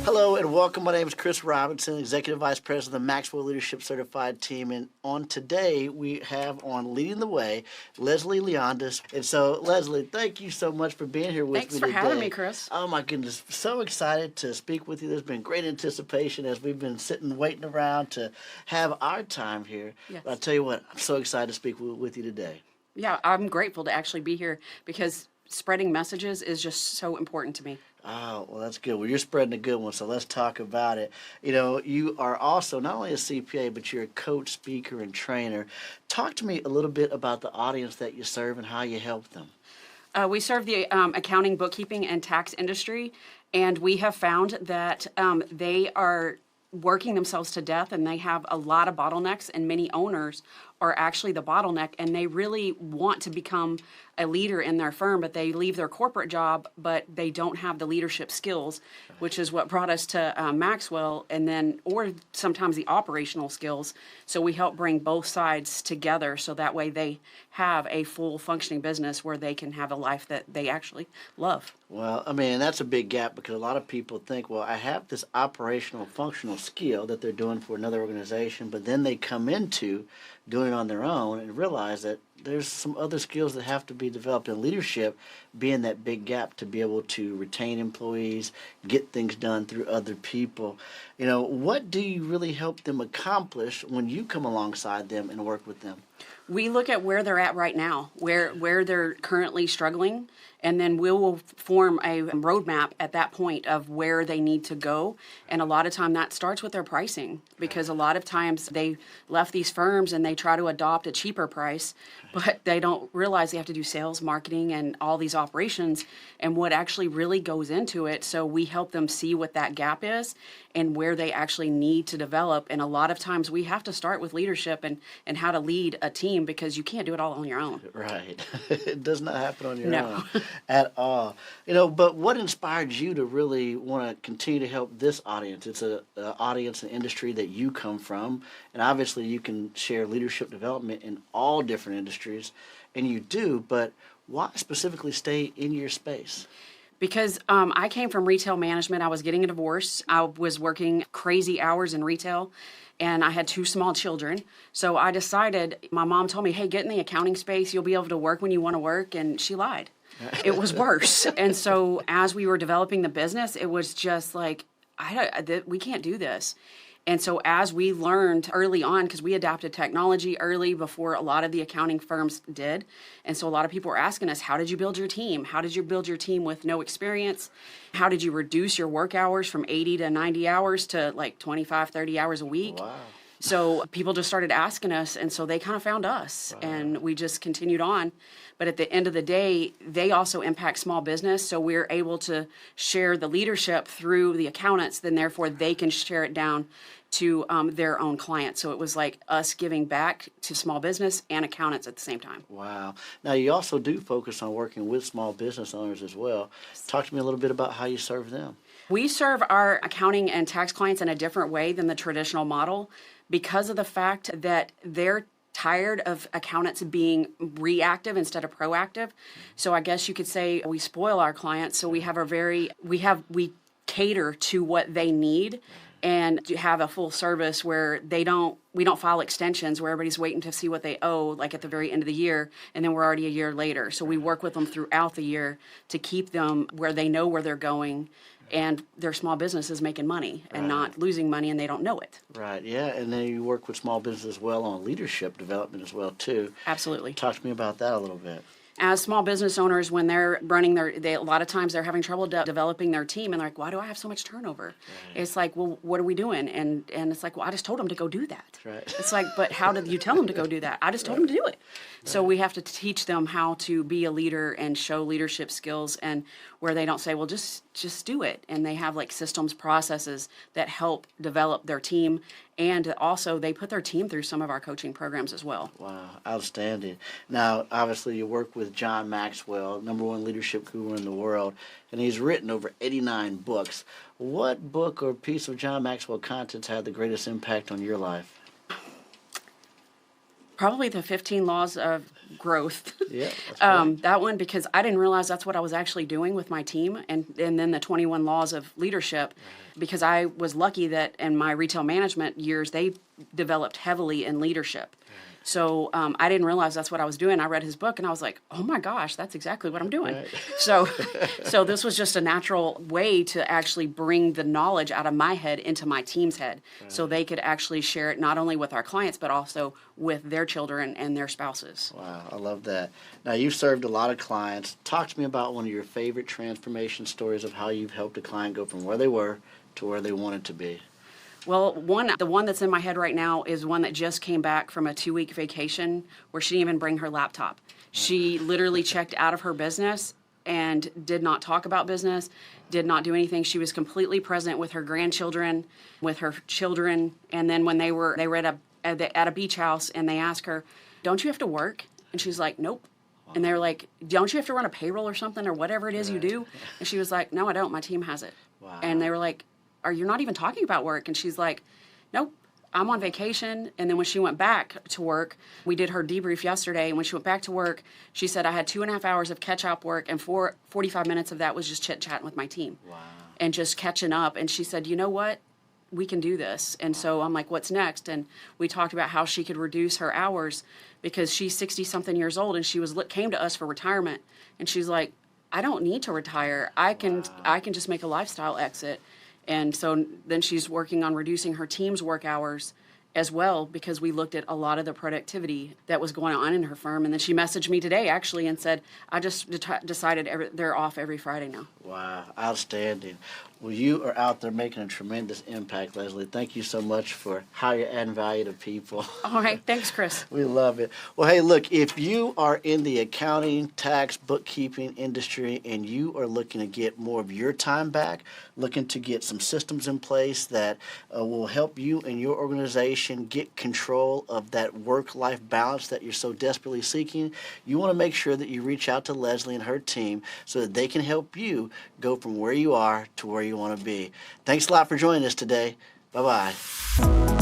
Hello and welcome. My name is Chris Robinson, Executive Vice President of the Maxwell Leadership Certified Team. And on today, we have on Leading the Way, Leslie Liondas. And so, Leslie, thank you so much for being here with me today. Thanks for having me, Chris. Oh, my goodness. So excited to speak with you. There's been great anticipation as we've been sitting, waiting around to have our time here. Yes. But I'll tell you what, I'm so excited to speak with you today. Yeah, I'm grateful to actually be here because spreading messages is just so important to me. Oh, well, that's good. Well, you're spreading a good one, so let's talk about it. You know, you are also not only a CPA, but you're a coach, speaker, and trainer. Talk to me a little bit about the audience that you serve and how you help them. We serve the accounting, bookkeeping, and tax industry, and we have found that they are working themselves to death, and they have a lot of bottlenecks, and many owners are actually the bottleneck, and they really want to become a leader in their firm, but they leave their corporate job, but they don't have the leadership skills, which is what brought us to Maxwell, and then, or sometimes the operational skills. So we help bring both sides together so that way they have a full functioning business where they can have a life that they actually love. Well, I mean, that's a big gap because a lot of people think, well, I have this operational functional skill that they're doing for another organization, but then they come into doing it on their own and realize that there's some other skills that have to be developed in leadership, being that big gap to be able to retain employees, get things done through other people. You know, what do you really help them accomplish when you come alongside them and work with them? We look at where they're at right now, where they're currently struggling, and then we will form a roadmap at that point of where they need to go. And a lot of time that starts with their pricing, because a lot of times they left these firms and they try to adopt a cheaper price, but they don't realize they have to do sales, marketing, and all these operations and what actually really goes into it. So we help them see what that gap is and where they actually need to develop. And a lot of times we have to start with leadership and how to lead a team, because you can't do it all on your own. Right. It does not happen on your No. own at all. You know, but what inspired you to really want to continue to help this audience? It's an audience and industry that you come from, and obviously you can share leadership development in all different industries, and you do, but why specifically stay in your space? Because I came from retail management. I was getting a divorce. I was working crazy hours in retail, and I had 2 small children. So I decided, my mom told me, hey, get in the accounting space. You'll be able to work when you want to work. And she lied. It was worse. And so as we were developing the business, it was just like, we can't do this. And so as we learned early on, because we adapted technology early before a lot of the accounting firms did. And so a lot of people were asking us, how did you build your team? How did you build your team with no experience? How did you reduce your work hours from 80 to 90 hours to like 25, 30 hours a week? Wow. So people just started asking us, and so they kind of found us, and we just continued on. But at the end of the day, they also impact small business, so we're able to share the leadership through the accountants, then therefore they can share it down to their own clients. So it was like us giving back to small business and accountants at the same time. Wow. Now, you also do focus on working with small business owners as well. Talk to me a little bit about how you serve them. We serve our accounting and tax clients in a different way than the traditional model because of the fact that they're tired of accountants being reactive instead of proactive. So I guess you could say we spoil our clients. So we cater to what they need and have a full service where we don't file extensions where everybody's waiting to see what they owe, like at the very end of the year, and then we're already a year later. So we work with them throughout the year to keep them where they know where they're going, and their small business is making money and not losing money, and they don't know it. Right, yeah, and then you work with small business as well on leadership development as well, too. Absolutely. Talk to me about that a little bit. As small business owners, when they're running a lot of times they're having trouble developing their team, and they're like, why do I have so much turnover? Right. It's like, well, what are we doing? And it's like, well, I just told them to go do that. Right. It's like, but how did you tell them to go do that? I just told them to do it. Right. So we have to teach them how to be a leader and show leadership skills, and where they don't say, well, just do it. And they have like systems, processes that help develop their team. And also they put their team through some of our coaching programs as well. Wow, outstanding. Now, obviously you work with John Maxwell, #1 leadership guru in the world, and he's written over 89 books. What book or piece of John Maxwell contents had the greatest impact on your life? Probably the 15 laws of growth. Yeah, that's great. That one, because I didn't realize that's what I was actually doing with my team, and then the 21 laws of leadership, because I was lucky that in my retail management years, they developed heavily in leadership. So I didn't realize that's what I was doing. I read his book and I was like, oh my gosh, that's exactly what I'm doing. Right. So this was just a natural way to actually bring the knowledge out of my head into my team's head, so they could actually share it not only with our clients, but also with their children and their spouses. Wow, I love that. Now, you've served a lot of clients. Talk to me about one of your favorite transformation stories of how you've helped a client go from where they were to where they wanted to be. Well, the one that's in my head right now is one that just came back from a 2-week vacation where she didn't even bring her laptop. She literally checked out of her business and did not talk about business, did not do anything. She was completely present with her grandchildren, with her children, and then when they were at a beach house and they asked her, "Don't you have to work?" And she's like, "Nope." And they were like, "Don't you have to run a payroll or something or whatever it is you do?" And she was like, "No, I don't. My team has it." Wow. And they were like, "Are you not even talking about work?" And she's like, "Nope, I'm on vacation." And then when she went back to work, we did her debrief yesterday. And when she went back to work, she said, "I had 2.5 hours of catch-up work, and 45 minutes of that was just chit-chatting with my team." Wow. And just catching up. And she said, "You know what? We can do this." And so I'm like, "What's next?" And we talked about how she could reduce her hours because she's 60-something years old, and she came to us for retirement. And she's like, "I don't need to retire. I can just make a lifestyle exit." And so then she's working on reducing her team's work hours as well, because we looked at a lot of the productivity that was going on in her firm. And then she messaged me today, actually, and said, "I just decided they're off every Friday now." Wow, outstanding. Well, you are out there making a tremendous impact, Leslie. Thank you so much for how you're adding value to people. All right. Thanks, Chris. We love it. Well, hey, look, if you are in the accounting, tax, bookkeeping industry and you are looking to get more of your time back, looking to get some systems in place that will help you and your organization get control of that work-life balance that you're so desperately seeking, you want to make sure that you reach out to Leslie and her team so that they can help you go from where you are to where you want to be. Thanks a lot for joining us today. Bye-bye.